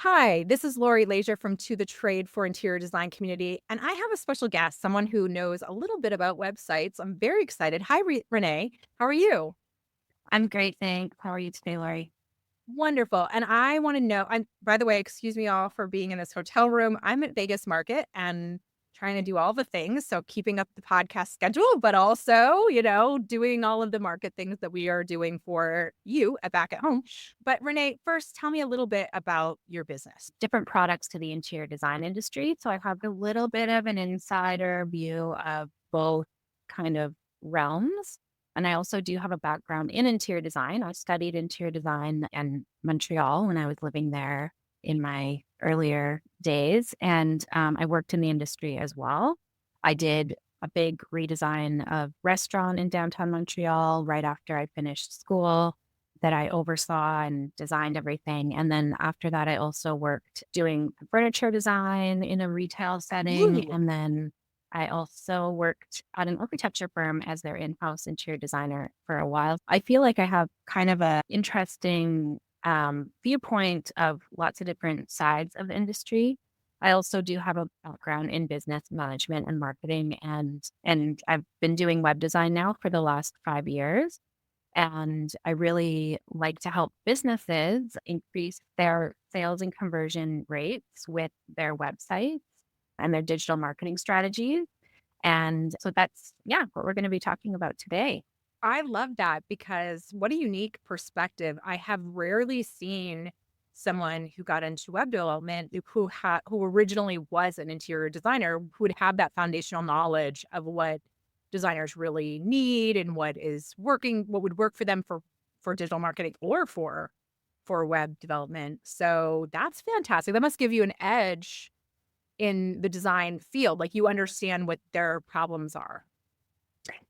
Hi, this is Lori Leisure from To the Trade for Interior Design Community, and I have a special guest, someone who knows a little bit about websites. I'm very excited. Hi, Renee. How are you? I'm great, thanks. How are you today, Lori? Wonderful. And I want to know, by the way, excuse me all for being in this hotel room. I'm at Vegas Market and trying to do all the things. So keeping up the podcast schedule, but also, doing all of the market things that we are doing for you back at home. But Renee, first tell me a little bit about your business. Different products to the interior design industry. So I have a little bit of an insider view of both kind of realms. And I also do have a background in interior design. I studied interior design in Montreal when I was living there in my earlier days. And I worked in the industry as well. I did a big redesign of restaurant in downtown Montreal right after I finished school that I oversaw and designed everything. And then after that, I also worked doing furniture design in a retail setting. Ooh. And then I also worked at an architecture firm as their in-house interior designer for a while. I feel like I have kind of a interesting viewpoint of lots of different sides of the industry. I also do have a background in business management and marketing, and I've been doing web design now for the last 5 years. And I really like to help businesses increase their sales and conversion rates with their websites and their digital marketing strategies. And so that's, yeah, what we're going to be talking about today. I love that because what a unique perspective. I have rarely seen someone who got into web development who originally was an interior designer who would have that foundational knowledge of what designers really need and what is working, what would work for them for digital marketing or for web development. So that's fantastic. That must give you an edge in the design field. Like you understand what their problems are.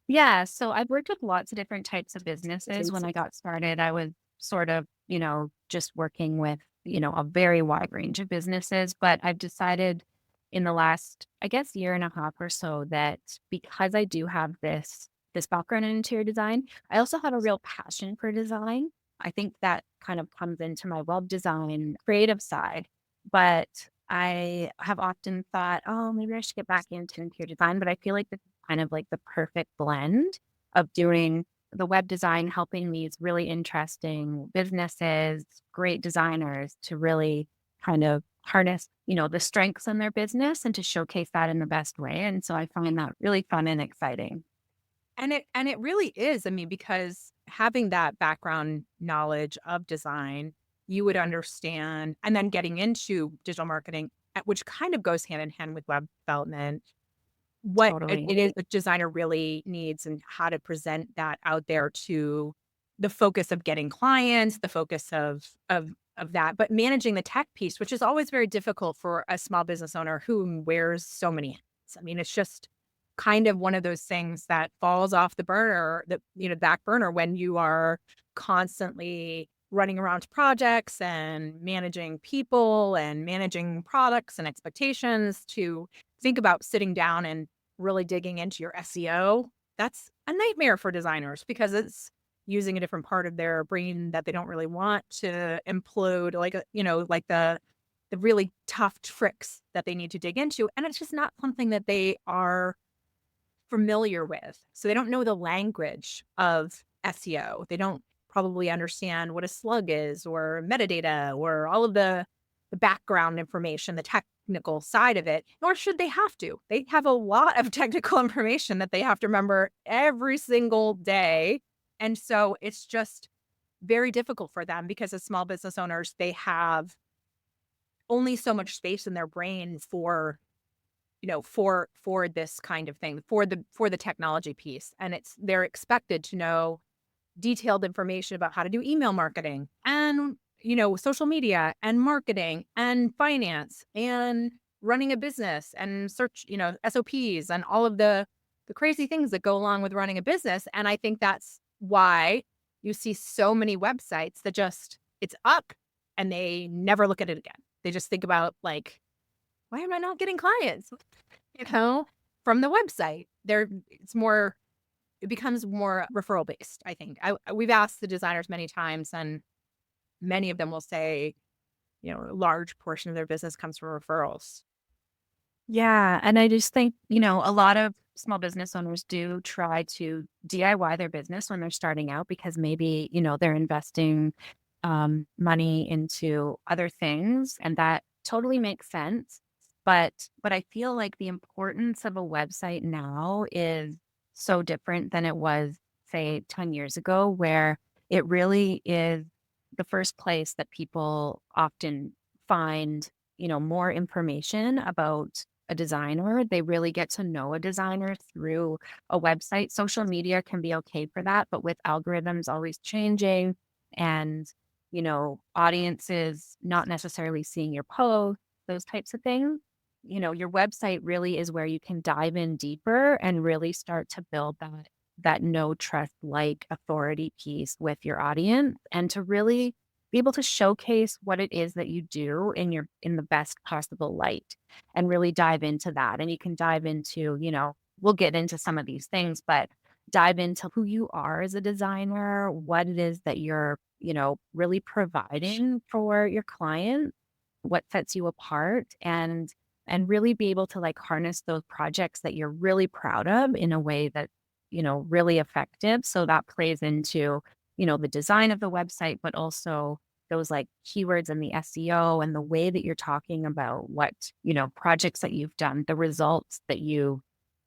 Yeah. So I've worked with lots of different types of businesses. When I got started, I was sort of, just working with, a very wide range of businesses. But I've decided in the last, I guess, year and a half or so that because I do have this background in interior design, I also have a real passion for design. I think that kind of comes into my web design creative side. But I have often thought, oh, maybe I should get back into interior design. But I feel like this is kind of like the perfect blend of doing the web design, helping these really interesting businesses, great designers to really kind of harness, the strengths in their business and to showcase that in the best way. And so I find that really fun and exciting. And it really is. I mean, because having that background knowledge of design, you would understand and then getting into digital marketing, which kind of goes hand in hand with web development, what Totally. it is a designer really needs and how to present that out there to the focus of getting clients, the focus of that, but managing the tech piece, which is always very difficult for a small business owner who wears so many hats. I mean, it's just kind of one of those things that falls off the burner, back burner when you are constantly running around to projects and managing people and managing products and expectations to think about sitting down and really digging into your SEO. That's a nightmare for designers because it's using a different part of their brain that they don't really want to implode, like, like the really tough tricks that they need to dig into. And it's just not something that they are familiar with. So they don't know the language of SEO. They don't probably understand what a slug is or metadata or all of the background information, the technical side of it, nor should they have to. They have a lot of technical information that they have to remember every single day. And so it's just very difficult for them because as small business owners, they have only so much space in their brain for this kind of thing, for the technology piece. And they're expected to know detailed information about how to do email marketing and, social media and marketing and finance and running a business and search, SOPs and all of the crazy things that go along with running a business. And I think that's why you see so many websites that just it's up and they never look at it again. They just think about like, why am I not getting clients? You know, from the website. It becomes more referral based, I think. We've asked the designers many times, and many of them will say, a large portion of their business comes from referrals. Yeah, and I just think, a lot of small business owners do try to DIY their business when they're starting out because maybe, they're investing money into other things, and that totally makes sense. But I feel like the importance of a website now is so different than it was, say, 10 years ago, where it really is the first place that people often find, more information about a designer. They really get to know a designer through a website. Social media can be okay for that, but with algorithms always changing and, audiences not necessarily seeing your posts, those types of things, your website really is where you can dive in deeper and really start to build that no trust like authority piece with your audience and to really be able to showcase what it is that you do in the best possible light and really dive into that. And you can dive into, we'll get into some of these things, but dive into who you are as a designer, what it is that you're, really providing for your client, what sets you apart, and really be able to like harness those projects that you're really proud of in a way that, really effective. So that plays into, the design of the website, but also those like keywords and the SEO and the way that you're talking about what, projects that you've done, the results that you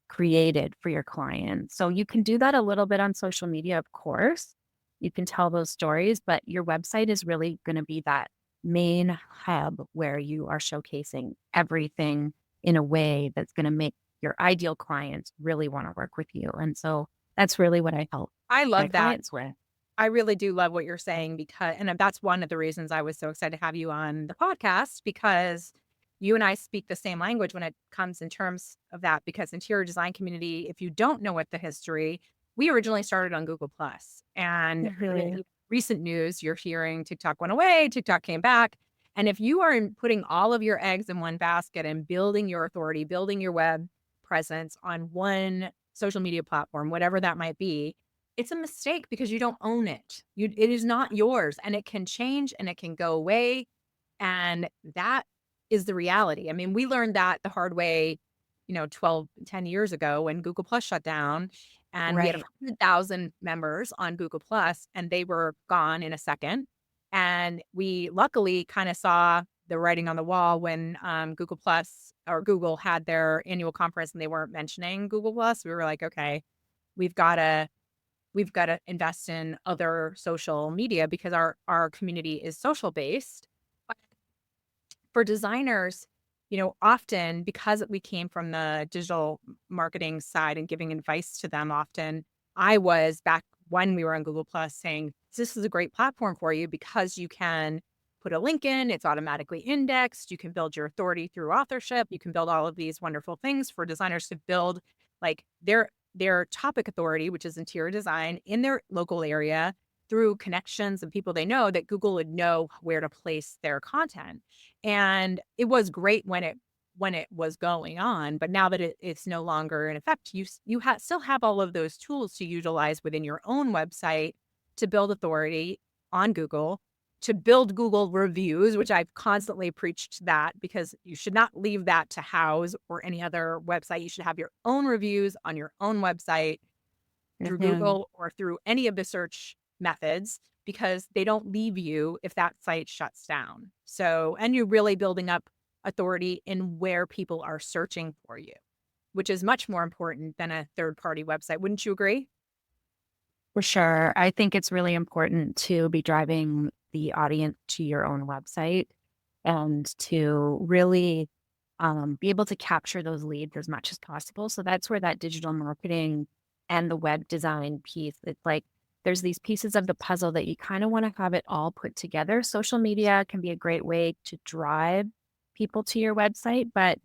created for your clients. So you can do that a little bit on social media, of course. You can tell those stories, but your website is really going to be that main hub where you are showcasing everything in a way that's going to make your ideal clients really want to work with you. And so that's really what I help I my love that. clients with. I really do love what you're saying and that's one of the reasons I was so excited to have you on the podcast because you and I speak the same language when it comes in terms of that. Because interior design community, if you don't know what the history, we originally started on Google Plus, and Mhm. recent news, you're hearing TikTok went away, TikTok came back, and if you are putting all of your eggs in one basket and building your authority, building your web presence on one social media platform, whatever that might be, it's a mistake because you don't own it. It is not yours, and it can change and it can go away. And that is the reality. I mean, we learned that the hard way, 10 years ago when Google Plus shut down and we had Right. 100,000 members on Google Plus and they were gone in a second. And we luckily kind of saw the writing on the wall when Google Plus or Google had their annual conference and they weren't mentioning Google Plus. We were like, okay, we've got to invest in other social media because our community is social based. But for designers, often because we came from the digital marketing side and giving advice to them often, I was back when we were on Google Plus saying, this is a great platform for you because you can put a link in, it's automatically indexed, you can build your authority through authorship, you can build all of these wonderful things for designers to build like their topic authority, which is interior design in their local area through connections and people they know that Google would know where to place their content. And it was great when it was going on, but now that it's no longer in effect, you still have all of those tools to utilize within your own website to build authority on Google, to build Google reviews, which I've constantly preached that because you should not leave that to House or any other website. You should have your own reviews on your own website through Mhm. Google or through any of the search methods because they don't leave you if that site shuts down. So, and you're really building up authority in where people are searching for you, which is much more important than a third party website. Wouldn't you agree? For sure. I think it's really important to be driving the audience to your own website and to really be able to capture those leads as much as possible. So that's where that digital marketing and the web design piece, it's like there's these pieces of the puzzle that you kind of want to have it all put together. Social media can be a great way to drive people to your website, but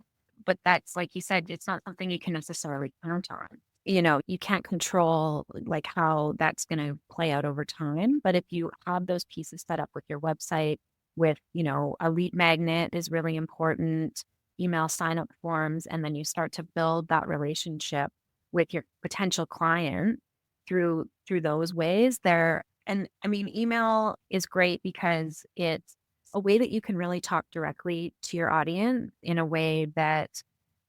that's like you said, it's not something you can necessarily count on. You can't control like how that's going to play out over time. But if you have those pieces set up with your website, with, a lead magnet is really important, email sign up forms, and then you start to build that relationship with your potential client through those ways there. And I mean, email is great because it's a way that you can really talk directly to your audience in a way that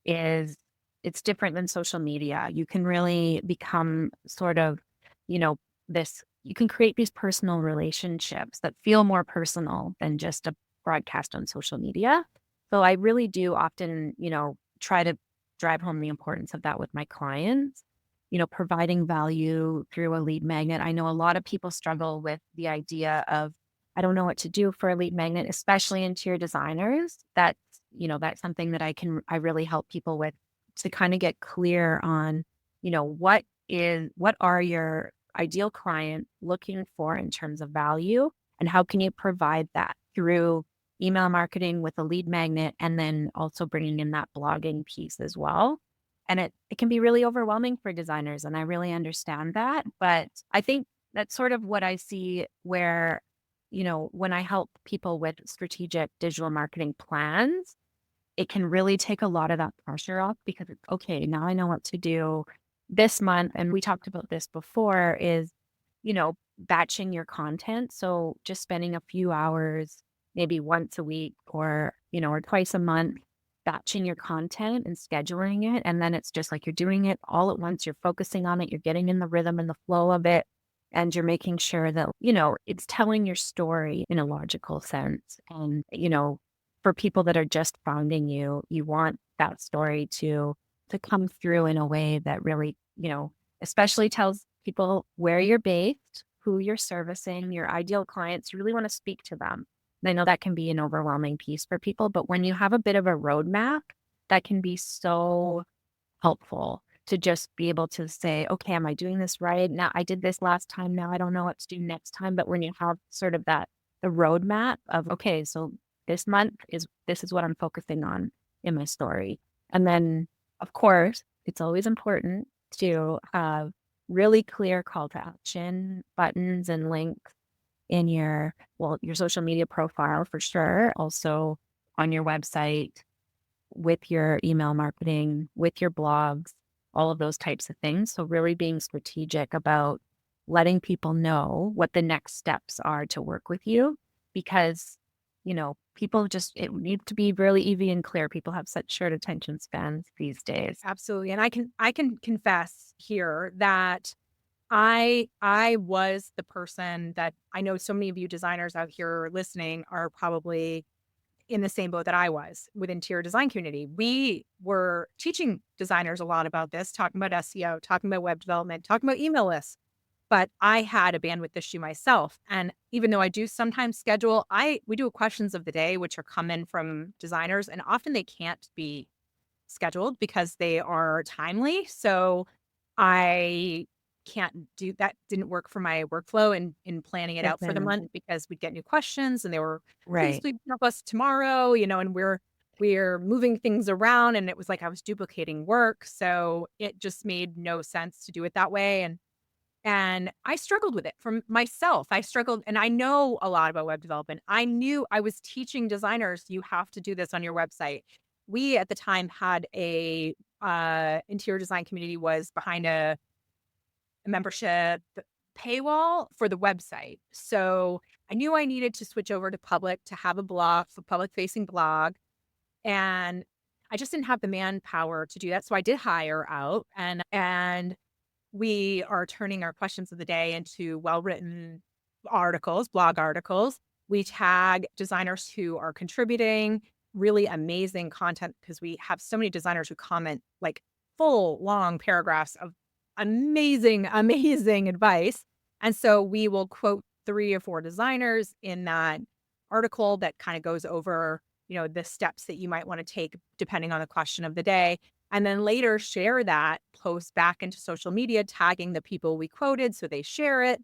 is it's different than social media. You can really become sort of, you know, this you can create these personal relationships that feel more personal than just a broadcast on social media. So I really do often, try to drive home the importance of that with my clients, providing value through a lead magnet. I know a lot of people struggle with the idea of, I don't know what to do for a lead magnet, especially interior designers. That's something that I really help people with to kind of get clear on, what are your ideal client looking for in terms of value, and how can you provide that through email marketing with a lead magnet, and then also bringing in that blogging piece as well. And it can be really overwhelming for designers, and I really understand that. But I think that's sort of what I see where, when I help people with strategic digital marketing plans, it can really take a lot of that pressure off because it's okay. Now I know what to do this month. And we talked about this before is, batching your content. So just spending a few hours, maybe once a week or twice a month, batching your content and scheduling it. And then it's just like you're doing it all at once. You're focusing on it. You're getting in the rhythm and the flow of it. And you're making sure that, it's telling your story in a logical sense. And, for people that are just founding you, you want that story to come through in a way that really, especially tells people where you're based, who you're servicing, your ideal clients. You really want to speak to them. And I know that can be an overwhelming piece for people, but when you have a bit of a roadmap, that can be so helpful to just be able to say, okay, am I doing this right? Now I did this last time. Now I don't know what to do next time. But when you have sort of the roadmap of, okay, so this is what I'm focusing on in my story. And then, of course, it's always important to have really clear call to action buttons and links in your social media profile for sure. Also on your website, with your email marketing, with your blogs, all of those types of things. So really being strategic about letting people know what the next steps are to work with you, because, people it needs to be really easy and clear. People have such short attention spans these days. Absolutely. And I can confess here that I was the person that I know so many of you designers out here listening are probably in the same boat that I was with interior design community. We were teaching designers a lot about this, talking about SEO, talking about web development, talking about email lists. But I had a bandwidth issue myself. And even though I do sometimes schedule, we do questions of the day, which are come in from designers, and often they can't be scheduled because they are timely. So I can't do that. Didn't work for my workflow in planning it Yes, out for the ma'am. month because we'd get new questions and they were, please Right. please help us tomorrow, and we're moving things around, and it was like I was duplicating work. So it just made no sense to do it that way. And I struggled with it for myself. I struggled, and I know a lot about web development. I knew I was teaching designers, you have to do this on your website. We at the time had a interior design community was behind a membership paywall for the website. So I knew I needed to switch over to public to have a blog, a public facing blog. And I just didn't have the manpower to do that. So I did hire out, and we are turning our questions of the day into well-written articles, blog articles. We tag designers who are contributing really amazing content because we have so many designers who comment like full long paragraphs of amazing, amazing advice. And so we will quote 3 or 4 designers in that article that kind of goes over, the steps that you might want to take depending on the question of the day. And then later share that post back into social media, tagging the people we quoted so they share it.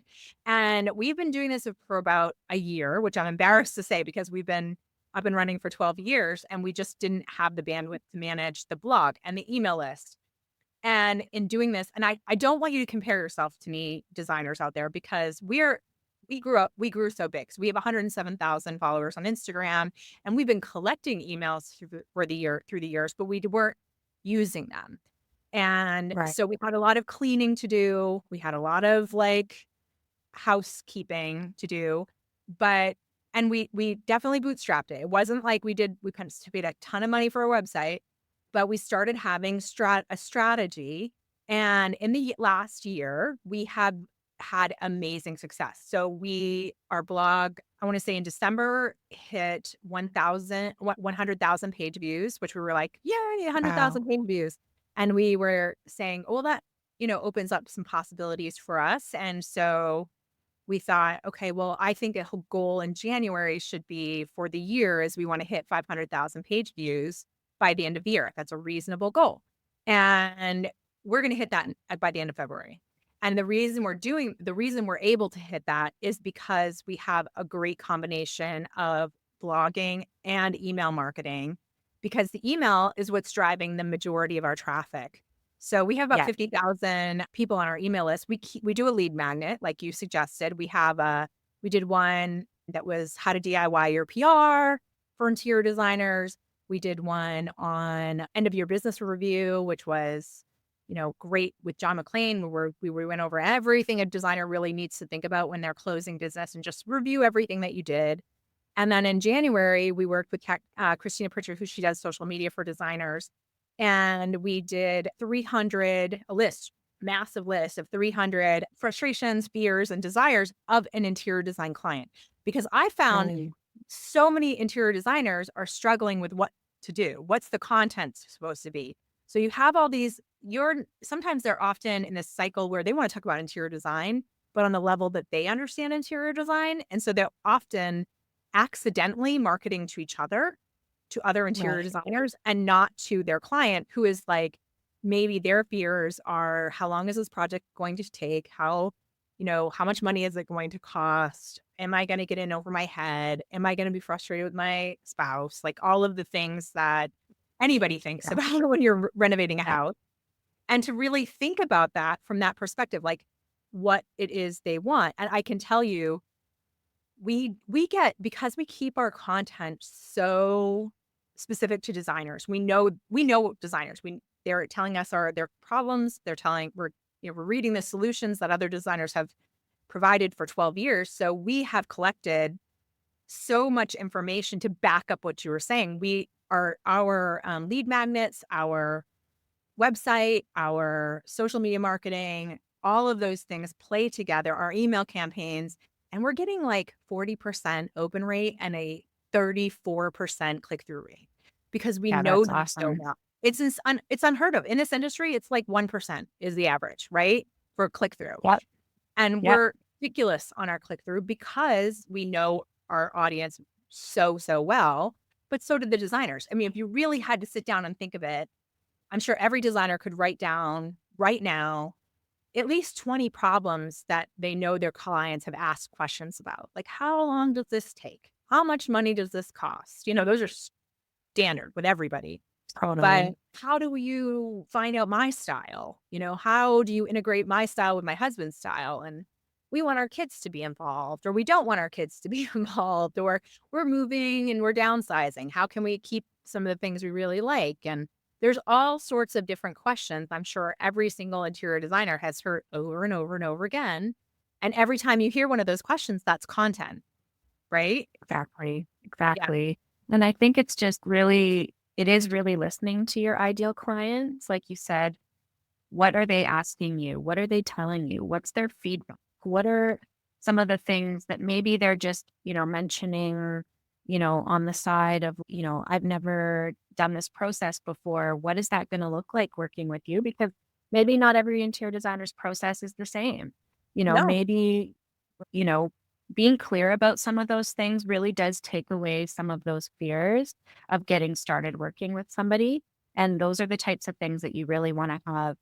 And we've been doing this for about a year, which I'm embarrassed to say because I've been running for 12 years and we just didn't have the bandwidth to manage the blog and the email list. And in doing this, and I don't want you to compare yourself to me designers out there because we grew so big. So we have 107,000 followers on Instagram, and we've been collecting emails through the years, but we weren't using them. And Right. so we had a lot of cleaning to do. We had a lot of like housekeeping to do, but And we definitely bootstrapped it. It wasn't like we kind of paid a ton of money for a website, but we started having a strategy. And in the last year, we have had amazing success. So our blog, I want to say in December, hit 100,000 page views, which we were like, yay, Wow. 100,000 page views. And we were saying, well, that, opens up some possibilities for us. And so we thought, okay, well, I think a whole goal in January should be for the year is we want to hit 500,000 page views by the end of the year. That's a reasonable goal. And we're going to hit that by the end of February. And the reason we're able to hit that is because we have a great combination of blogging and email marketing, because the email is what's driving the majority of our traffic. So we have about Yeah. 50,000 people on our email list. We do a lead magnet, like you suggested. We did one that was how to DIY your PR for interior designers. We did one on end of year business review, which was, great with John McClain, where we went over everything a designer really needs to think about when they're closing business and just review everything that you did. And then in January, we worked with Christina Pritchard, who she does social media for designers. And we did massive list of 300 frustrations, fears, and desires of an interior design client. Because I found Right. so many interior designers are struggling with what to do. What's the content supposed to be? So you have all these, sometimes they're often in this cycle where they want to talk about interior design, but on the level that they understand interior design. And so they're often accidentally marketing to each other, to other interior Right. designers, and not to their client, who is like, maybe their fears are, how long is this project going to take? How much money is it going to cost? Am I going to get in over my head? Am I going to be frustrated with my spouse? Like all of the things that anybody thinks Yeah. about when you're renovating a Yeah. house. And to really think about that from that perspective, like what it is they want. And I can tell you, we get, because we keep our content so specific to designers. We know designers. They're telling us their problems. We're reading the solutions that other designers have provided for 12 years. So we have collected so much information to back up what you were saying. Our lead magnets, our website, our social media marketing, all of those things play together, our email campaigns, and we're getting like 40% open rate and a 34% click through rate, because we Yeah, know that's them so awesome. well. It's unheard of in this industry. It's like 1% is the average, right, for click through, Yep. and Yep. we're ridiculous on our click through because we know our audience so well. But so did the designers. I mean, if you really had to sit down and think of it, I'm sure every designer could write down right now at least 20 problems that they know their clients have asked questions about. Like, how long does this take? How much money does this cost? Those are standard with everybody. But Totally. how do you find out my style? How do you integrate my style with my husband's style? And we want our kids to be involved, or we don't want our kids to be involved, or we're moving and we're downsizing. How can we keep some of the things we really like? And there's all sorts of different questions I'm sure every single interior designer has heard over and over and over again. And every time you hear one of those questions, that's content, right? Exactly. Yeah. Exactly. And I think it is really listening to your ideal clients. Like you said, what are they asking you? What are they telling you? What's their feedback? What are some of the things that maybe they're just, mentioning, on the side of, I've never done this process before. What is that going to look like working with you? Because maybe not every interior designer's process is the same. No, Maybe, you know, being clear about some of those things really does take away some of those fears of getting started working with somebody. And those are the types of things that you really want to have,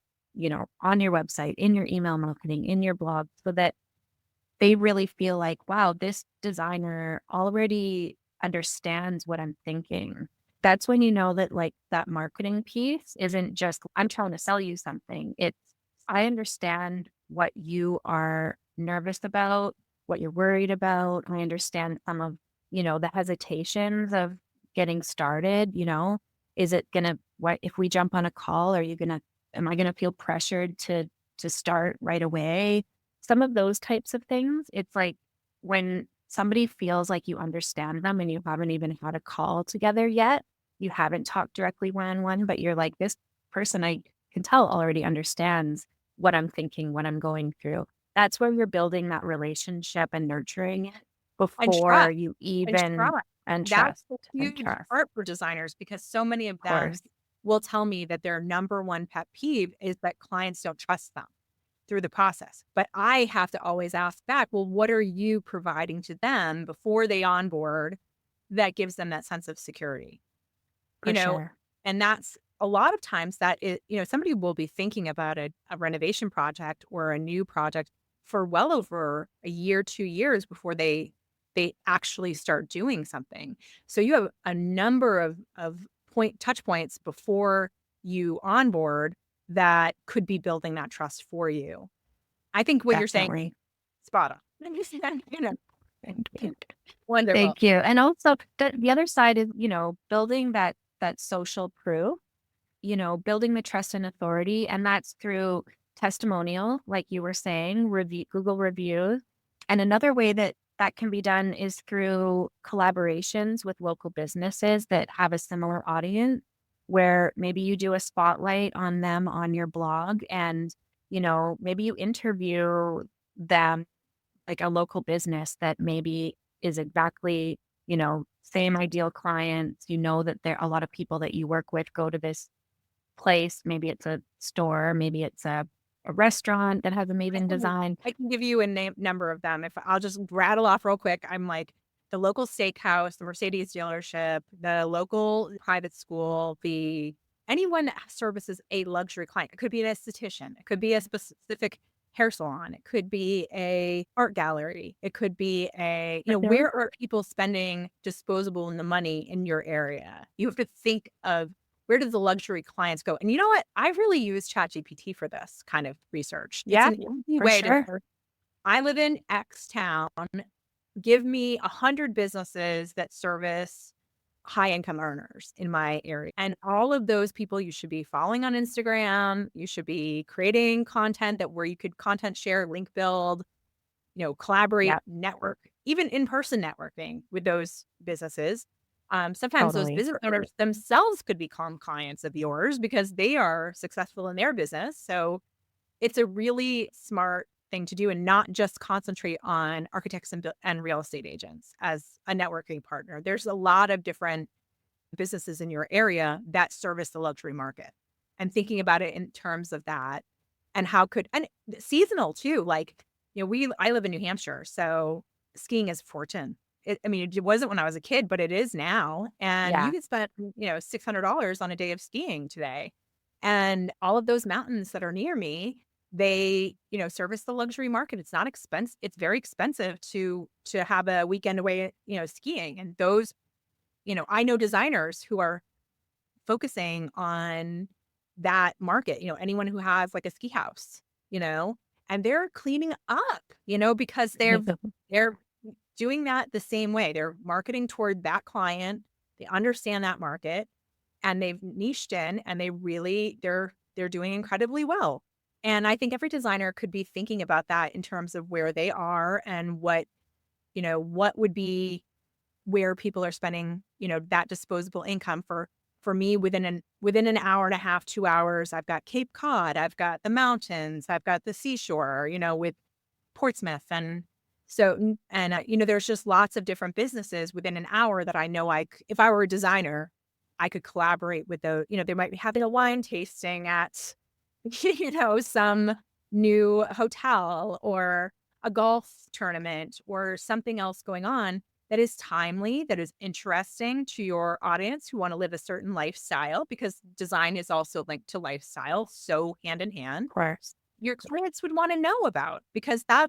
on your website, in your email marketing, in your blog, so that they really feel like, wow, this designer already understands what I'm thinking. That's when you know that like that marketing piece isn't just, I'm trying to sell you something. It's, I understand what you are nervous about, what you're worried about. I understand some of, the hesitations of getting started. Is it going to, what if we jump on a call? Am I going to feel pressured to start right away? Some of those types of things, it's like when somebody feels like you understand them and you haven't even had a call together yet. You haven't talked directly one on one, but you're like, this person I can tell already understands what I'm thinking, what I'm going through. That's where you're building that relationship and nurturing it And before trust, you and even trust. and That's trust a and huge trust. part for designers because so many of Of them course. will tell me that their number one pet peeve is that clients don't trust them through the process. But I have to always ask back, well, what are you providing to them before they onboard that gives them that sense of security? You For know, sure. and that's a lot of times that it, somebody will be thinking about a renovation project or a new project for well over a year, 2 years before they actually start doing something. So you have a number of touch points before you onboard that could be building that trust for you. I think what you're saying, Definitely. spot on. You know, Thank you. wonderful. Thank you. And also the other side is, building that social proof, building the trust and authority. And that's through testimonial, like you were saying, Google reviews. And another way that that can be done is through collaborations with local businesses that have a similar audience, where maybe you do a spotlight on them on your blog and, maybe you interview them, like a local business that maybe is exactly, same ideal clients. You know that there a lot of people that you work with go to this place. Maybe it's a store, maybe it's a restaurant that has I amazing can design. I can give you a number of them. If I'll just rattle off real quick, I'm like the local steakhouse, the Mercedes dealership, the local private school, the anyone that services a luxury client. It could be an esthetician, it could be a specific hair salon, it could be a art gallery, it could be a, Okay. where are people spending disposable in the money in your area? You have to think of where do the luxury clients go? And you know what? I really use ChatGPT for this kind of research. It's Yeah, an easy for way to, sure. I live in X town. Give me 100 businesses that service high income earners in my area. And all of those people you should be following on Instagram. You should be creating content that where you could content share, link build, collaborate, Yeah, network, even in-person networking with those businesses. Sometimes those totally. business owners themselves could become clients of yours because they are successful in their business. So it's a really smart thing to do and not just concentrate on architects and real estate agents as a networking partner. There's a lot of different businesses in your area that service the luxury market and thinking about it in terms of that and and seasonal too. Like, I live in New Hampshire, so skiing is a fortune. I mean, it wasn't when I was a kid, but it is now. And you Yeah, can spend, $600 on a day of skiing today. And all of those mountains that are near me, they, service the luxury market. It's not expensive. It's very expensive to have a weekend away, skiing. And those, I know designers who are focusing on that market, anyone who has like a ski house, you know, and they're cleaning up, because they're doing that the same way. They're marketing toward that client. They understand that market and they've niched in and they're doing incredibly well. And I think every designer could be thinking about that in terms of where they are and what would be where people are spending, that disposable income for me within an hour and a half, 2 hours. I've got Cape Cod, I've got the mountains, I've got the seashore, with Portsmouth. And so, there's just lots of different businesses within an hour that I know if I were a designer, I could collaborate with those. They might be having a wine tasting at, some new hotel or a golf tournament or something else going on that is timely, that is interesting to your audience who want to live a certain lifestyle, because design is also linked to lifestyle, so hand in hand. of course. Your clients would want to know about because I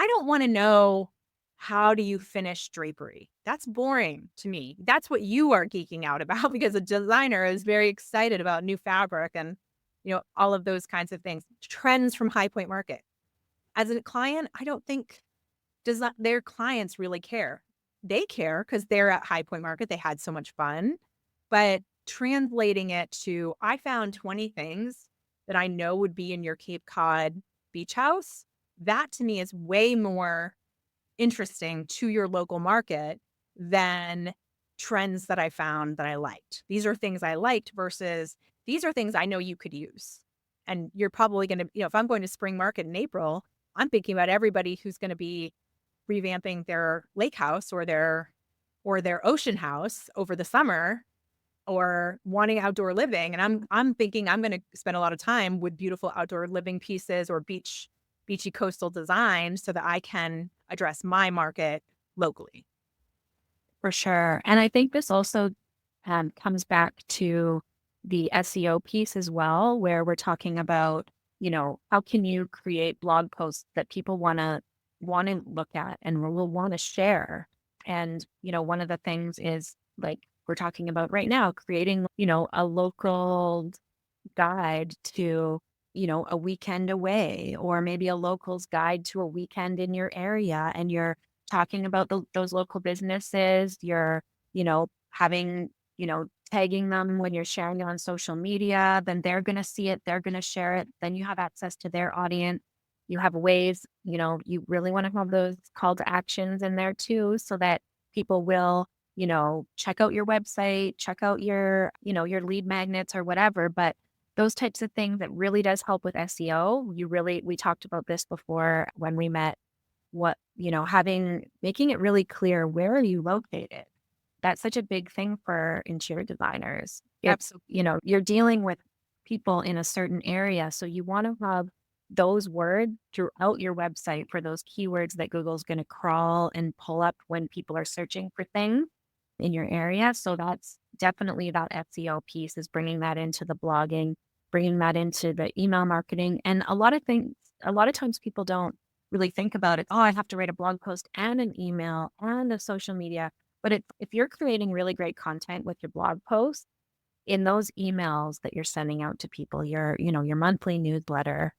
don't want to know how do you finish drapery. That's boring to me. That's what you are geeking out about because a designer is very excited about new fabric and all of those kinds of things. Trends from High Point Market. As a client, I don't think their clients really care. They care because they're at High Point Market. They had so much fun. But translating it to, I found 20 things that I know would be in your Cape Cod beach house. That to me is way more interesting to your local market than trends that I found that I liked. These are things I liked versus these are things I know you could use. And you're probably going to, if I'm going to spring market in April, I'm thinking about everybody who's going to be revamping their lake house or their ocean house over the summer or wanting outdoor living. And I'm thinking I'm going to spend a lot of time with beautiful outdoor living pieces or beachy coastal design so that I can address my market locally. For sure. And I think this also comes back to the SEO piece as well, where we're talking about, how can you create blog posts that people want to look at and will want to share. And, one of the things is like we're talking about right now, creating, a local guide to, a weekend away, or maybe a local's guide to a weekend in your area. And you're talking about those local businesses. You're, having, tagging them when you're sharing it on social media, then they're going to see it. They're going to share it. Then you have access to their audience. You have ways, you really want to have those call to actions in there too, so that people will, check out your website, check out your, your lead magnets or whatever. But those types of things that really does help with SEO. We talked about this before when we met, making it really clear, where are you located? That's such a big thing for interior designers. It's, Absolutely. you're dealing with people in a certain area. So you want to have those words throughout your website for those keywords that Google's going to crawl and pull up when people are searching for things in your area. So that's definitely that SEO piece, is bringing that into the blogging, bringing that into the email marketing. And a lot of times people don't really think about it. Oh, I have to write a blog post and an email and a social media. But if you're creating really great content with your blog post, in those emails that you're sending out to people, your monthly newsletter,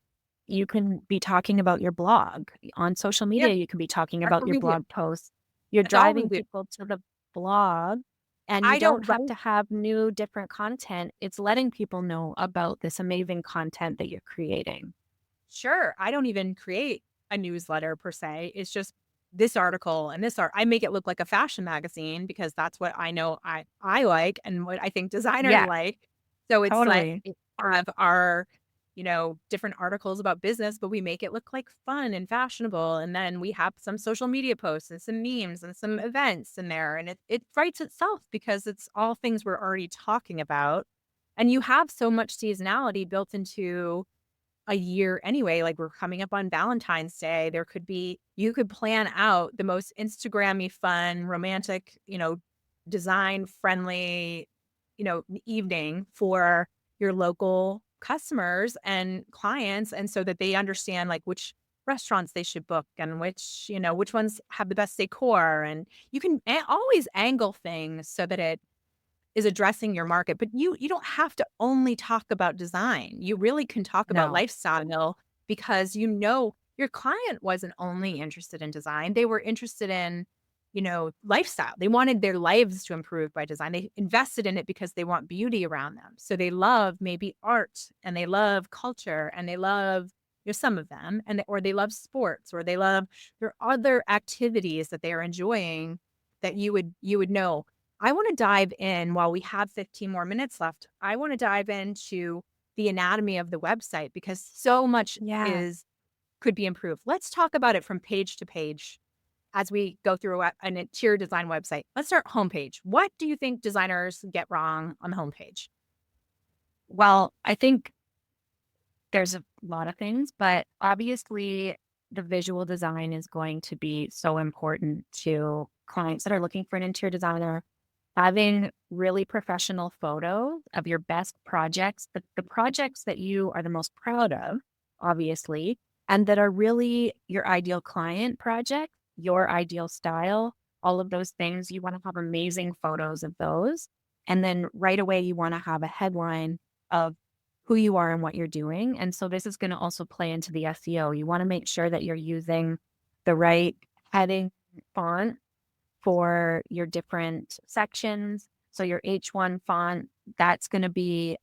you can be talking about your blog. On social Yeah, media, you can be talking that's about what your we do. blog posts. You're That's all we driving do. people to the blog, and you I don't don't have write. to have new, different content. It's letting people know about this amazing content that you're creating. Sure, I don't even create a newsletter per se. It's just this article and this art. I make it look like a fashion magazine because that's what I know I like and what I think designers Yeah, like. So it's like totally. it's part of our, different articles about business, but we make it look like fun and fashionable. And then we have some social media posts and some memes and some events in there. And it writes itself because it's all things we're already talking about. And you have so much seasonality built into a year anyway. Like, we're coming up on Valentine's Day. You could plan out the most Instagrammy fun, romantic, design friendly, evening for your local customers and clients. And so that they understand like which restaurants they should book and which ones have the best decor. And you can always angle things so that it is addressing your market, but you don't have to only talk about design. You really can talk about No. lifestyle because your client wasn't only interested in design. They were interested in, lifestyle. They wanted their lives to improve by design. They invested in it because they want beauty around them. So they love maybe art and they love culture and they love, some of them, or they love sports, or they love their other activities that they are enjoying that you would know. I want to dive in while we have 15 more minutes left. I want to dive into the anatomy of the website because so much Yeah. is could be improved. Let's talk about it from page to page as we go through an interior design website. Let's start homepage. What do you think designers get wrong on the homepage? Well, I think there's a lot of things, but obviously the visual design is going to be so important to clients that are looking for an interior designer. Having really professional photos of your best projects, the projects that you are the most proud of, obviously, and that are really your ideal client project, your ideal style, all of those things. You want to have amazing photos of those. And then right away, you want to have a headline of who you are and what you're doing. And so this is going to also play into the SEO. You want to make sure that you're using the right heading font for your different sections. So your H1 font, that's going to be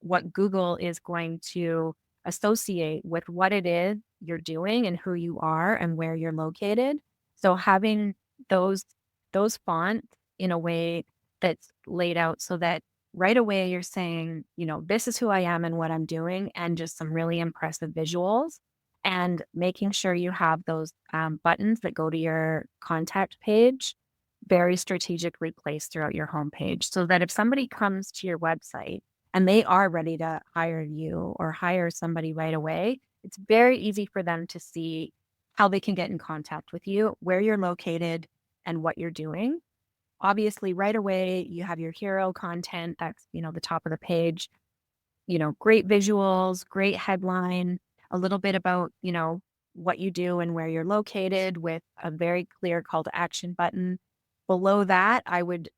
what Google is going to associate with what it is you're doing and who you are and where you're located. So having those those fonts in a way that's laid out so that right away you're saying, this is who I am and what I'm doing, and just some really impressive visuals, and making sure you have those buttons that go to your contact page very strategically placed throughout your homepage so that if somebody comes to your website and they are ready to hire you or hire somebody right away, it's very easy for them to see how they can get in contact with you, where you're located, and what you're doing. Obviously, right away, you have your hero content. That's, the top of the page, great visuals, great headline, a little bit about, what you do and where you're located with a very clear call to action button. Below that, I would,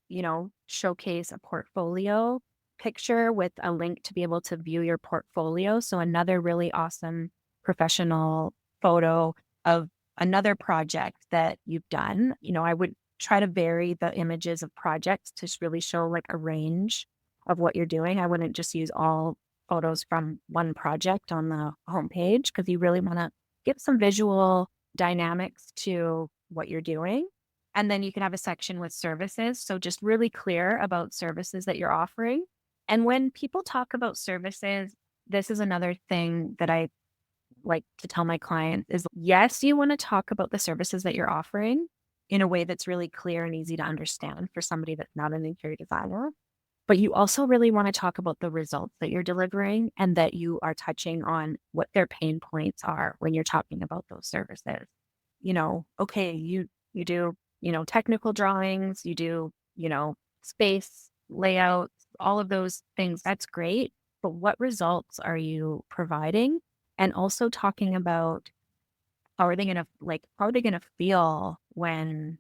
showcase a portfolio picture with a link to be able to view your portfolio. So another really awesome professional photo of another project that you've done. I would try to vary the images of projects to really show like a range of what you're doing. I wouldn't just use all photos from one project on the homepage because you really want to give some visual dynamics to what you're doing. And then you can have a section with services. So just really clear about services that you're offering. And when people talk about services, this is another thing that I like to tell my clients is yes, you want to talk about the services that you're offering in a way that's really clear and easy to understand for somebody that's not an interior designer. But you also really want to talk about the results that you're delivering and that you are touching on what their pain points are when you're talking about those services. Okay, you do, technical drawings, you do, space layouts, all of those things. That's great. But what results are you providing? And also talking about how are they gonna feel when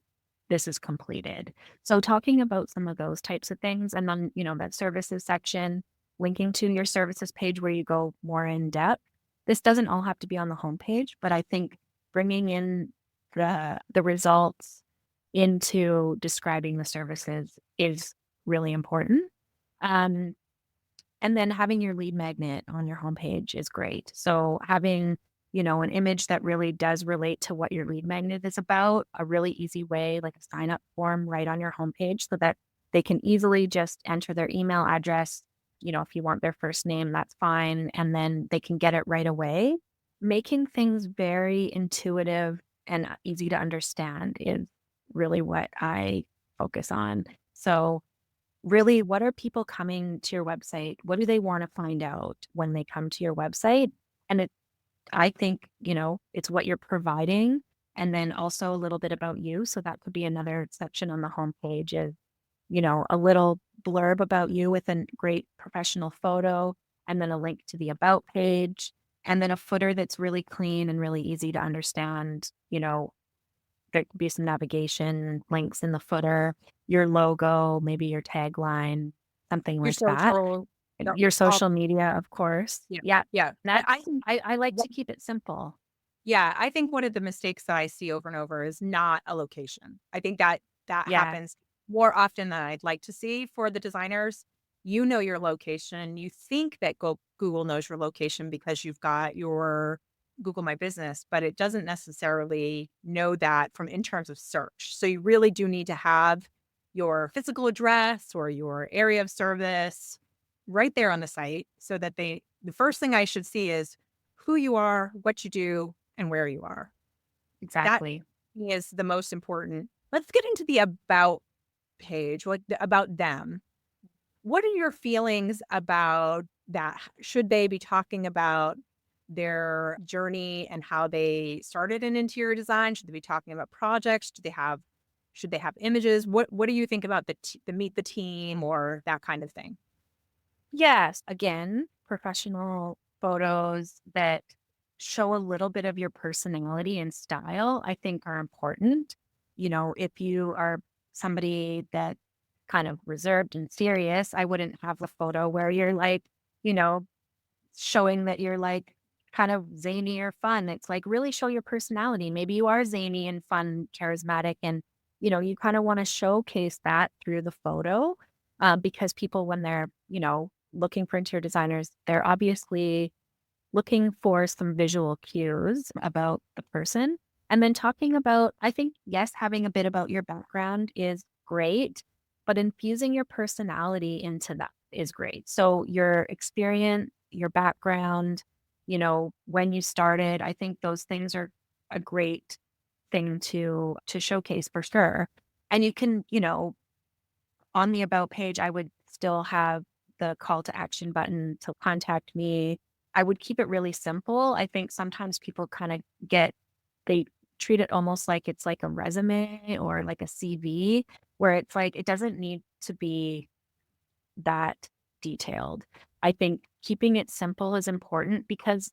this is completed? So talking about some of those types of things, and then, that services section, linking to your services page where you go more in depth. This doesn't all have to be on the homepage, but I think bringing in the results into describing the services is really important. Um, and then having your lead magnet on your homepage is great. So having, an image that really does relate to what your lead magnet is about, a really easy way, like a sign up form right on your homepage so that they can easily just enter their email address. If you want their first name, that's fine. And then they can get it right away. Making things very intuitive and easy to understand is really what I focus on. So really, what are people coming to your website? What do they want to find out when they come to your website? And I think, it's what you're providing and then also a little bit about you. So that could be another section on the homepage is, a little blurb about you with a great professional photo and then a link to the about page and then a footer that's really clean and really easy to understand, there could be some navigation links in the footer, your logo, maybe your tagline, something Your like that. social, Your all, social media, of course. yeah, Yeah. yeah. I That's think I like to what keep it simple. Yeah, I think one of the mistakes that I see over and over is not a location. I think that Yeah, happens more often than I'd like to see for the designers. You know your location. You think that Google knows your location because you've got your Google My Business, but it doesn't necessarily know that from in terms of search. So you really do need to have your physical address or your area of service right there on the site so that the first thing I should see is who you are, what you do, and where you are. That exactly. is the most important. Let's get into the about page, like about them. What are your feelings about that? Should they be talking about their journey and how they started in interior design? Should they be talking about projects? Should they have images? What do you think about the meet the team or that kind of thing? Yes, again, professional photos that show a little bit of your personality and style, I think are important. If you are somebody that kind of reserved and serious, I wouldn't have a photo where you're like, you know, showing that you're like kind of zany or fun. It's like really show your personality. Maybe you are zany and fun, charismatic, and you kind of want to showcase that through the photo because people, when they're looking for interior designers, they're obviously looking for some visual cues about the person. And then talking about, I think, yes, having a bit about your background is great, but infusing your personality into that is great. So your experience, your background, when you started, I think those things are a great thing to showcase for sure. And you can, on the about page, I would still have the call to action button to contact me. I would keep it really simple. I think sometimes people kind of they treat it almost like it's like a resume or like a CV, where it's like it doesn't need to be that detailed. I think keeping it simple is important because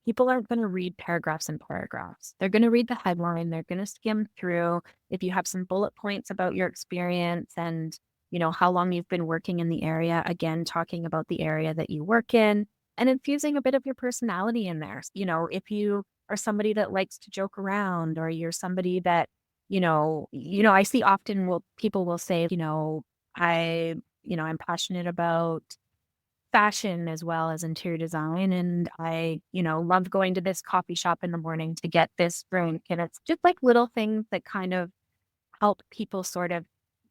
people aren't going to read paragraphs and paragraphs. They're going to read the headline, they're going to skim through. If you have some bullet points about your experience and, how long you've been working in the area, again, talking about the area that you work in and infusing a bit of your personality in there. If you are somebody that likes to joke around or you're somebody that, I see often people will say, I I'm passionate about fashion as well as interior design. And I, love going to this coffee shop in the morning to get this drink. And it's just like little things that kind of help people sort of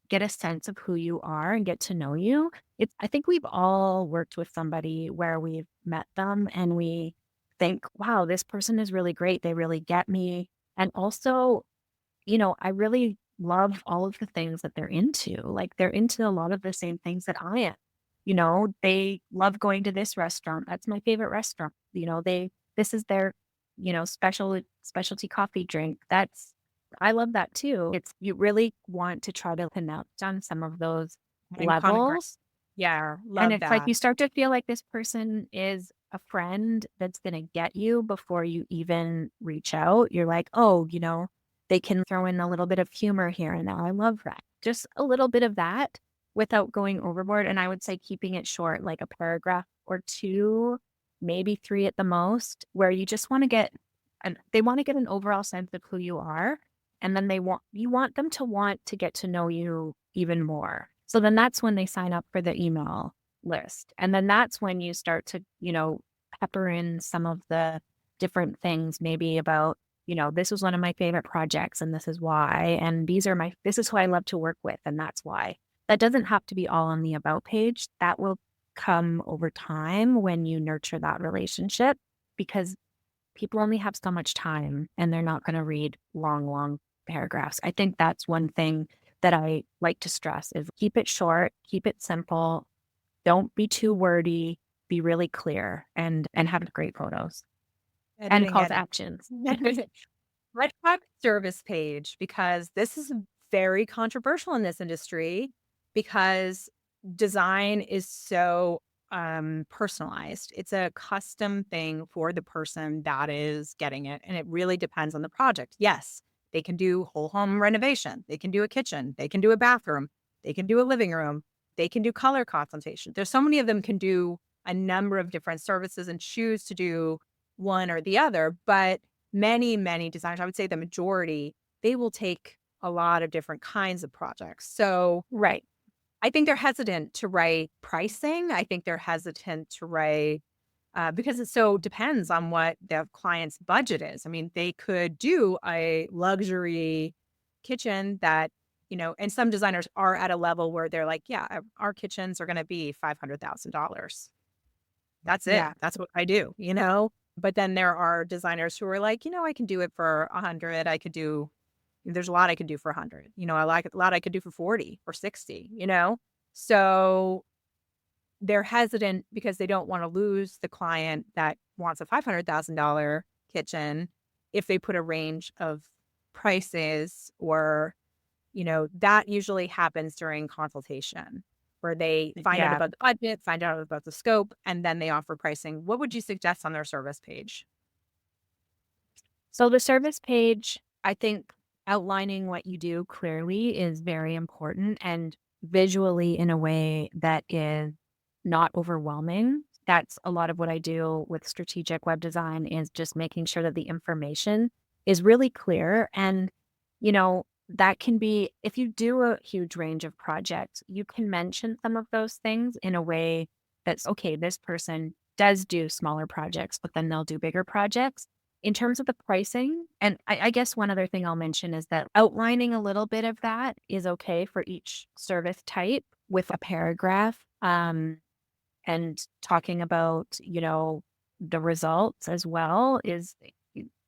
get a sense of who you are and get to know you. I think we've all worked with somebody where we've met them and we think, wow, this person is really great. They really get me. And also, I really love all of the things that they're into. Like they're into a lot of the same things that I am. They love going to this restaurant. That's my favorite restaurant. This is their, specialty coffee drink. I love that too. You really want to try to connect on some of those I'm common ground. levels. Yeah, And love it's like that. you start to feel like this person is a friend that's going to get you before you even reach out. You're like, oh, they can throw in a little bit of humor here and now. I love that. Just a little bit of that without going overboard. And I would say keeping it short, like a paragraph or two, maybe three at the most, where you just want to they want to get an overall sense of who you are. And then you want them to want to get to know you even more. So then that's when they sign up for the email list. And then that's when you start to, pepper in some of the different things, maybe about, this was one of my favorite projects and this is why. And this is who I love to work with. And that's why. That doesn't have to be all on the about page. That will come over time when you nurture that relationship because people only have so much time and they're not going to read long, long paragraphs. I think that's one thing that I like to stress is keep it short, keep it simple, don't be too wordy, be really clear and have great photos and Editing, call to editing. actions. Let's talk service page because this is very controversial in this industry because design is so personalized. It's a custom thing for the person that is getting it. And it really depends on the project. Yes, they can do whole home renovation. They can do a kitchen. They can do a bathroom. They can do a living room. They can do color consultation. There's so many of them can do a number of different services and choose to do one or the other. But many, many designers, I would say the majority, they will take a lot of different kinds of projects. So Right. I think they're hesitant to write pricing. I think they're hesitant to write because it so depends on what the client's budget is. I mean, they could do a luxury kitchen that, and some designers are at a level where they're like, yeah, our kitchens are going to be $500,000. That's it. Yeah. That's what I do. But then there are designers who are like, I can do it for 100. There's a lot I could do for 100. I like a lot I could do for 40 or 60. So they're hesitant because they don't want to lose the client that wants a $500,000 kitchen if they put a range of prices or, that usually happens during consultation where they find out Yeah. about the budget, find out about the scope, and then they offer pricing. What would you suggest on their service page? So the service page, I think outlining what you do clearly is very important and visually in a way that is not overwhelming. That's a lot of what I do with strategic web design is just making sure that the information is really clear. And, that can be, if you do a huge range of projects, you can mention some of those things in a way that's okay, this person does do smaller projects, but then they'll do bigger projects. in terms of the pricing, and I guess one other thing I'll mention is that outlining a little bit of that is okay for each service type with a paragraph, and talking about, the results as well is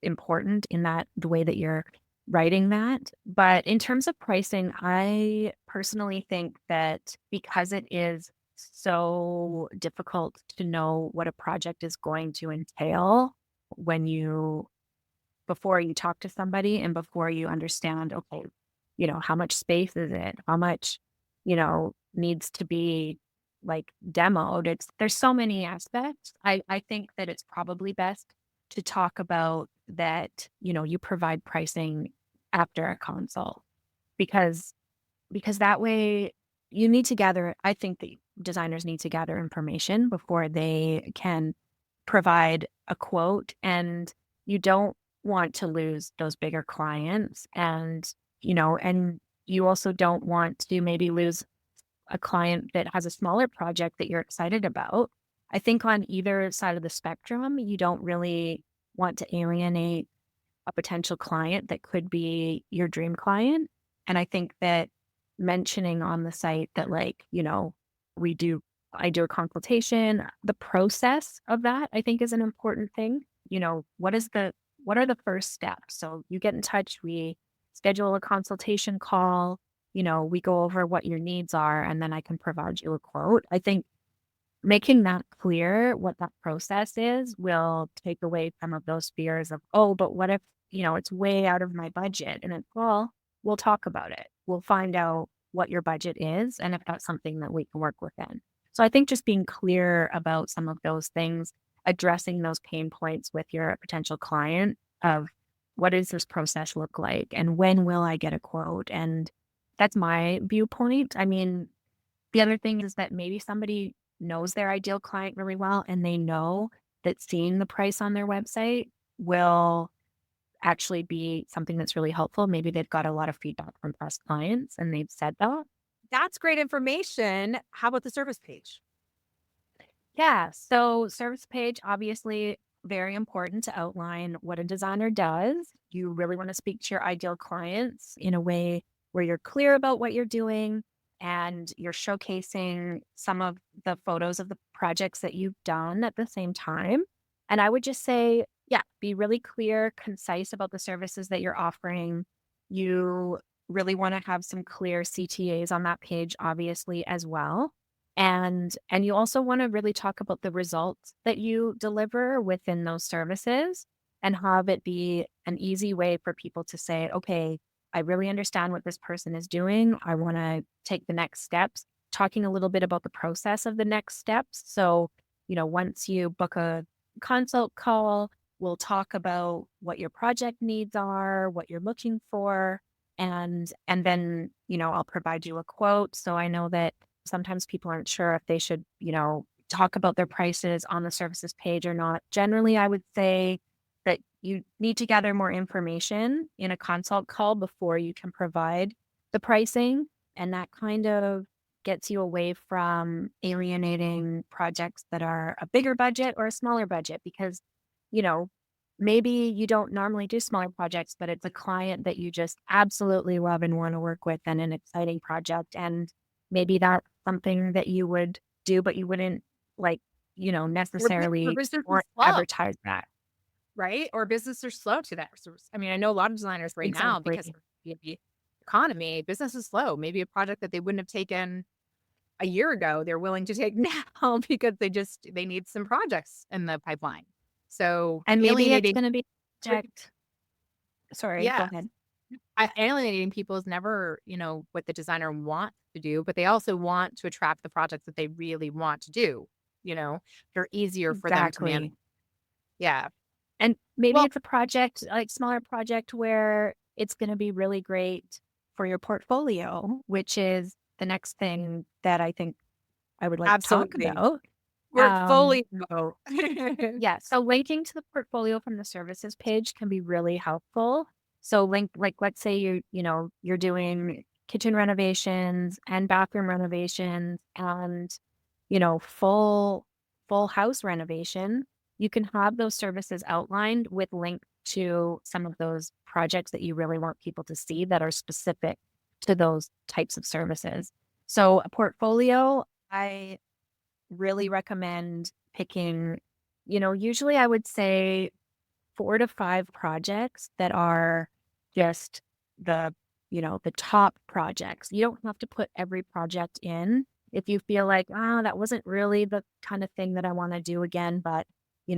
important in that the way that you're writing that. But in terms of pricing, I personally think that because it is so difficult to know what a project is going to entail when you before you talk to somebody and before you understand, okay, how much space is it? How much, needs to be like demoed? There's so many aspects. I think that it's probably best to talk about that, you provide pricing after a consult because that way you need to gather, I think that designers need to gather information before they can provide a quote, and you don't want to lose those bigger clients, and you also don't want to maybe lose a client that has a smaller project that you're excited about. I think on either side of the spectrum, you don't really want to alienate a potential client that could be your dream client. And I think that mentioning on the site that, like, we do, I do a consultation, the process of that, I think is an important thing. What are the first steps? So you get in touch, we schedule a consultation call, we go over what your needs are, and then I can provide you a quote. I think making that clear, what that process is, will take away some of those fears of, oh, but what if, it's way out of my budget? And it's, well, we'll talk about it. We'll find out what your budget is and if that's something that we can work within. So I think just being clear about some of those things, addressing those pain points with your potential client of what does this process look like and when will I get a quote? And that's my viewpoint. I mean, the other thing is that maybe somebody knows their ideal client really well and they know that seeing the price on their website will actually be something that's really helpful. Maybe they've got a lot of feedback from past clients and they've said that. That's great information. How about the service page? Yeah. So, service page, obviously, very important to outline what a designer does. You really want to speak to your ideal clients in a way where you're clear about what you're doing and you're showcasing some of the photos of the projects that you've done at the same time. And I would just say, yeah, be really clear, concise about the services that you're offering. You really want to have some clear CTAs on that page, obviously, as well. And you also want to really talk about the results that you deliver within those services and have it be an easy way for people to say, okay, I really understand what this person is doing. I want to take the next steps, talking a little bit about the process of the next steps. So, once you book a consult call, we'll talk about what your project needs are, what you're looking for, and then, I'll provide you a quote. So I know that sometimes people aren't sure if they should, talk about their prices on the services page or not. Generally, I would say that you need to gather more information in a consult call before you can provide the pricing. And that kind of gets you away from alienating projects that are a bigger budget or a smaller budget because, you know, maybe you don't normally do smaller projects, but it's a client that you just absolutely love and want to work with and an exciting project. And maybe that's something that you would do, but you wouldn't like, Or necessarily business is or slow, advertise that. right? Or business are slow to that. I mean, I know a lot of designers right now because Exactly. of the economy, business is slow. Maybe a project that they wouldn't have taken a year ago, they're willing to take now because they need some projects in the pipeline. So And maybe it's alienating, going to be project. Sorry, go yeah, ahead. alienating people is never, what the designer wants to do, but they also want to attract the projects that they really want to do. They're easier for them to manage. Exactly. Yeah. And maybe Well, it's a project, like smaller project where it's going to be really great for your portfolio, which is the next thing that I think I would like to talk absolutely. about. Um, Portfolio. yeah, so linking to the portfolio from the services page can be really helpful. So like let's say you're doing kitchen renovations and bathroom renovations and full house renovation. you can have those services outlined with links to some of those projects that you really want people to see that are specific to those types of services. So a portfolio, I really recommend picking, usually I would say 4 to 5 projects that are just the, the top projects. You don't have to put every project in. If you feel like, that wasn't really the kind of thing that I want to do again, but,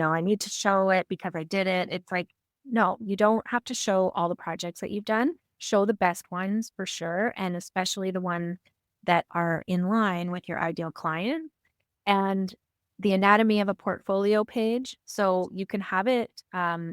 I need to show it because I did it. It's like, no, you don't have to show all the projects that you've done. Show the best ones for sure, and especially the ones that are in line with your ideal client. And the anatomy of a portfolio page. So you can have it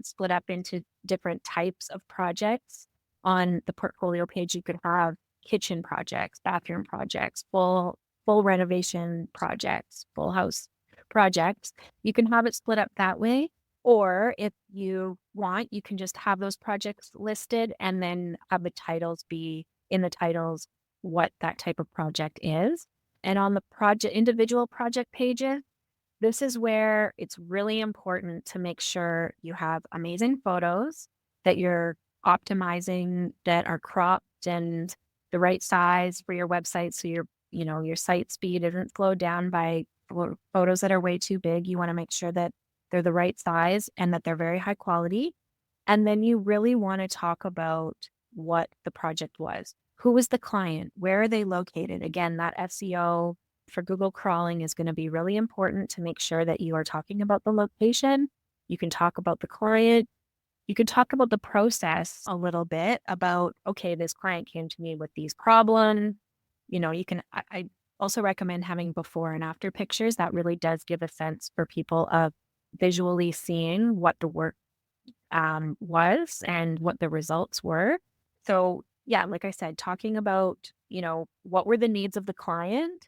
split up into different types of projects. On the portfolio page, you could have kitchen projects, bathroom projects, full renovation projects, full house projects. You can have it split up that way. Or if you want, you can just have those projects listed and then have the titles be in the titles what that type of project is. And on the individual project pages, this is where it's really important to make sure you have amazing photos, that you're optimizing, that are cropped and the right size for your website. So your site speed isn't slowed down by photos that are way too big. You want to make sure that they're the right size and that they're very high quality. And then you really want to talk about what the project was. Who was the client? Where are they located? Again, that SEO for Google crawling is going to be really important to make sure that you are talking about the location. You can talk about the client. You can talk about the process a little bit about, okay, this client came to me with these problems. I also recommend having before and after pictures. That really does give a sense for people of visually seeing what the work was and what the results were. So, yeah, like I said, talking about, what were the needs of the client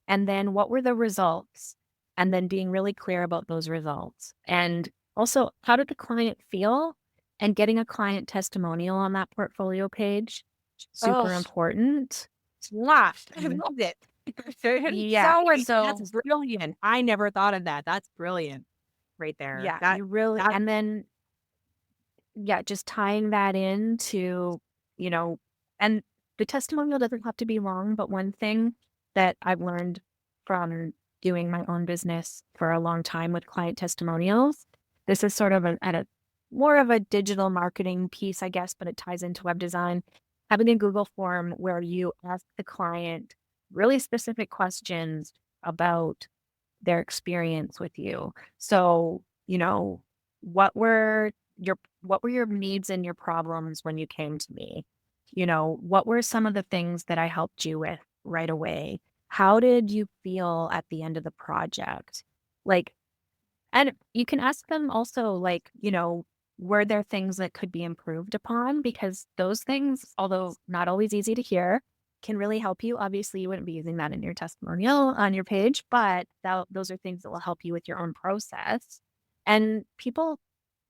and then what were the results, and then being really clear about those results. And also, how did the client feel? And getting a client testimonial on that portfolio page, Oh, super important. wow. I Mhm. love it. Yeah. That's So, brilliant. I never thought of that. That's brilliant right there. yeah, you really, That and then yeah, just tying that into, you know, and the testimonial doesn't have to be long, but one thing that I've learned from doing my own business for a long time with client testimonials, this is sort of at a more of a digital marketing piece, I guess, but it ties into web design. Having a Google form where you ask the client really specific questions about their experience with you. So, what were your needs and your problems when you came to me? What were some of the things that I helped you with right away? How did you feel at the end of the project? Like, and you can ask them also, like, were there things that could be improved upon? Because those things, although not always easy to hear, can really help you. Obviously, you wouldn't be using that in your testimonial on your page, but those are things that will help you with your own process. And people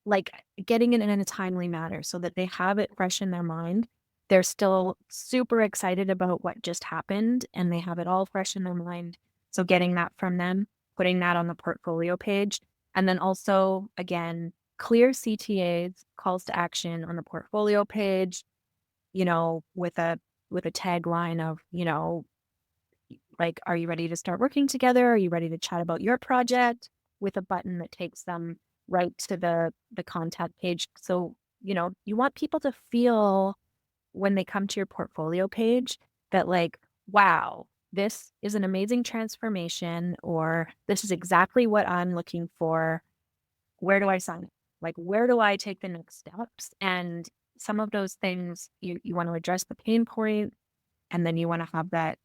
like getting it in a timely manner so that they have it fresh in their mind. They're still super excited about what just happened and they have it all fresh in their mind. So getting that from them, putting that on the portfolio page, and then also again, clear CTAs, calls to action on the portfolio page, with a tagline of, like, are you ready to start working together? Are you ready to chat about your project? With a button that takes them right to the contact page. So, you want people to feel when they come to your portfolio page that like, wow, this is an amazing transformation, or this is exactly what I'm looking for. Where do I sign up? Like, where do I take the next steps? And some of those things you want to address the pain point, and then you want to have that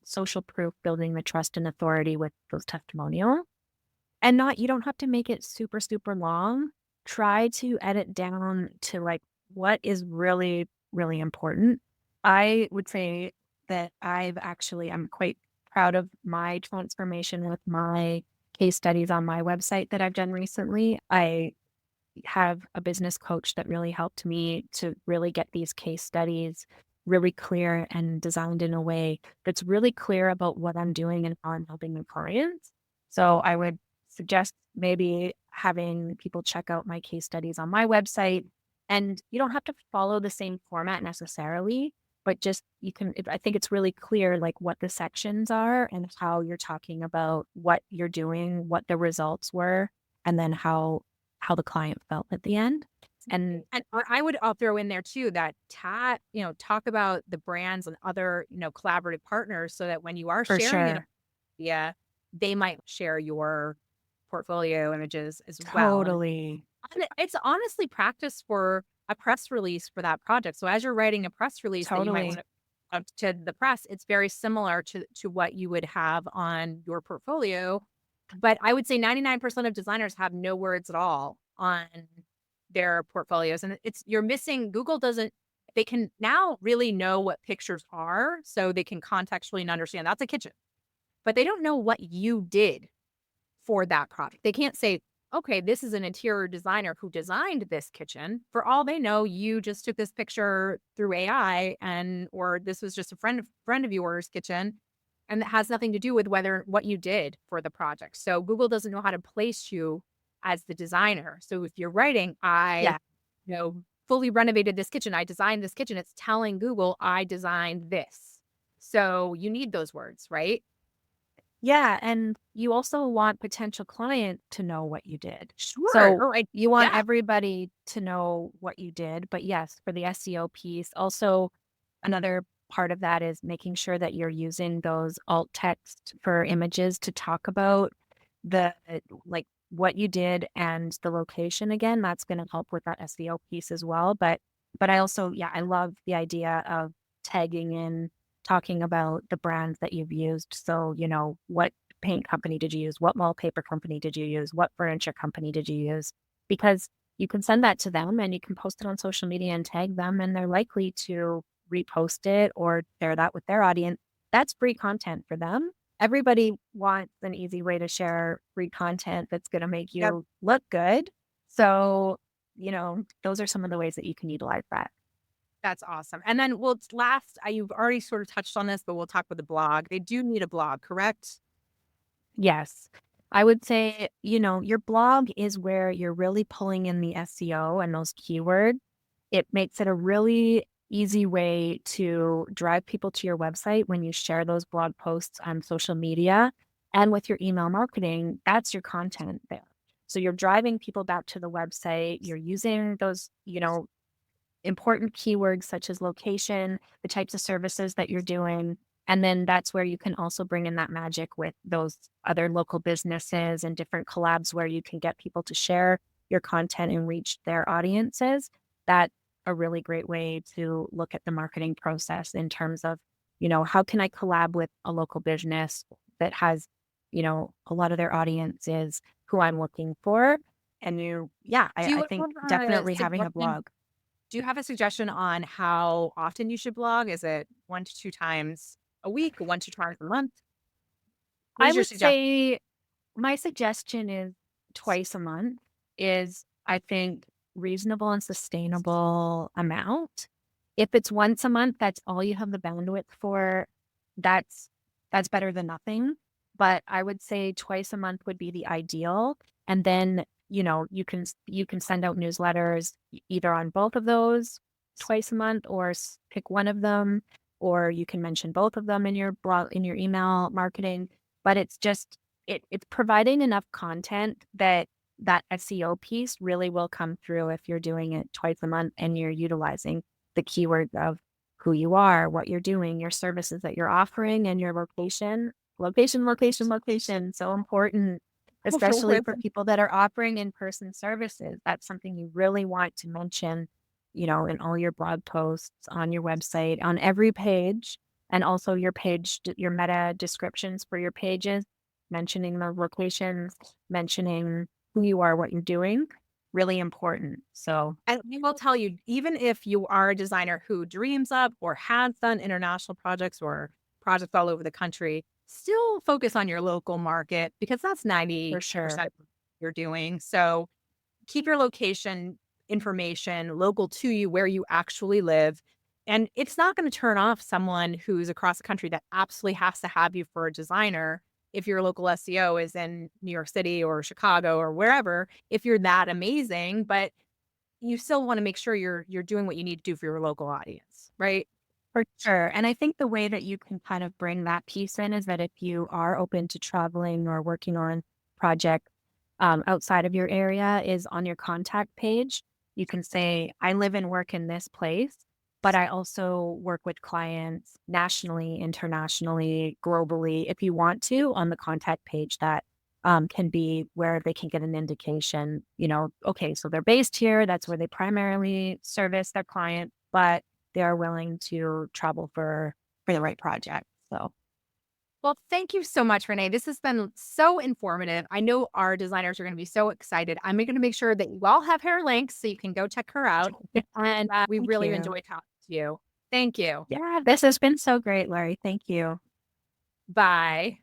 social proof, building the trust and authority with those testimonials. And you don't have to make it super, super long. Try to edit down to like what is really, really important. I would say that I'm quite proud of my transformation with my case studies on my website that I've done recently. I have a business coach that really helped me to really get these case studies really clear and designed in a way that's really clear about what I'm doing and how I'm helping my clients. So I would suggest maybe having people check out my case studies on my website. And you don't have to follow the same format necessarily, but just you can, I think it's really clear like what the sections are and how you're talking about what you're doing, what the results were, and then how the client felt at the end. And And I would I'll throw in there too that talk about the brands and other, collaborative partners so that when you are for sharing it, sure, yeah, they might share your portfolio images as well. totally, And it's honestly practice for a press release for that project. So as you're writing a press release that you might want totally. to to the press, it's very similar to what you would have on your portfolio. But I would say 99% of designers have no words at all on their portfolios. And it's you're missing Google doesn't they can now really know what pictures are, so they can contextually and understand that's a kitchen. But they don't know what you did for that project. They can't say, okay, this is an interior designer who designed this kitchen. For all they know, you just took this picture through AI or this was just a friend of yours kitchen. And it has nothing to do with whether what you did for the project. So Google doesn't know how to place you as the designer. So if you're writing, Yeah. fully renovated this kitchen, I designed this kitchen, it's telling Google I designed this. So you need those words, right? Yeah, and you also want potential client to know what you did. Sure. So All right. you want Yeah. everybody to know what you did. But yes, for the SEO piece, also another part of that is making sure that you're using those alt text for images to talk about the like what you did and the location again. That's going to help with that SEO piece as well. But I also, yeah, I love the idea of tagging in talking about the brands that you've used. So, what paint company did you use? What wallpaper company did you use? What furniture company did you use? Because you can send that to them and you can post it on social media and tag them, and they're likely to repost it or share that with their audience. That's free content for them. Everybody wants an easy way to share free content that's going to make Yep. you look good. So, those are some of the ways that you can utilize that. That's awesome. And then, well, last, you've already sort of touched on this, but we'll talk with the blog. They do need a blog, correct? Yes. I would say, your blog is where you're really pulling in the SEO and those keywords. It makes it a really easy way to drive people to your website when you share those blog posts on social media and with your email marketing. That's your content there. So you're driving people back to the website. You're using those, important keywords such as location, the types of services that you're doing. And then that's where you can also bring in that magic with those other local businesses and different collabs where you can get people to share your content and reach their audiences. That's a really great way to look at the marketing process in terms of, how can I collab with a local business that has, a lot of their audience is who I'm looking for. And yeah, Do I you think have a definitely having a suggestion? blog. Do you have a suggestion on how often you should blog? Is it 1 to 2 times a week, 1 to 2 times a month? What I is your would suggestion? say my suggestion is twice a month is, I think, reasonable and sustainable amount. If it's once a month, that's all you have the bandwidth for. That's that's better than nothing. But I would say twice a month would be the ideal. And then, you can send out newsletters either on both of those twice a month or pick one of them, or you can mention both of them in your blog, in your email marketing. But it's just it's providing enough content that that SEO piece really will come through if you're doing it twice a month and you're utilizing the keywords of who you are, what you're doing, your services that you're offering, and your location. Location, location, location. So important, especially for people that are offering in person services. That's something you really want to mention, in all your blog posts, on your website, on every page, and also your page, your meta descriptions for your pages, mentioning the locations, mentioning who you are, what you're doing, really important. So, And I will tell you, even if you are a designer who dreams up or has done international projects or projects all over the country, still focus on your local market because that's for sure. 90% of what you're doing. So keep your location information local to you where you actually live. And it's not going to turn off someone who's across the country that absolutely has to have you for a designer if your local SEO is in New York City or Chicago or wherever, if you're that amazing, but you still want to make sure you're doing what you need to do for your local audience, right? For sure. And I think the way that you can kind of bring that piece in is that if you are open to traveling or working on projects outside of your area, is on your contact page. You can say, I live and work in this place, but I also work with clients nationally, internationally, globally. If you want to, on the contact page, that can be where they can get an indication, okay, so they're based here. That's where they primarily service their client, but they are willing to travel for the right project. So Well, thank you so much, Renee. This has been so informative. I know our designers are going to be so excited. I'm going to make sure that you all have her links so you can go check her out. And we thank really you. enjoyed talking to you. Thank you. Yeah, this has been so great, Lori. Thank you. Bye.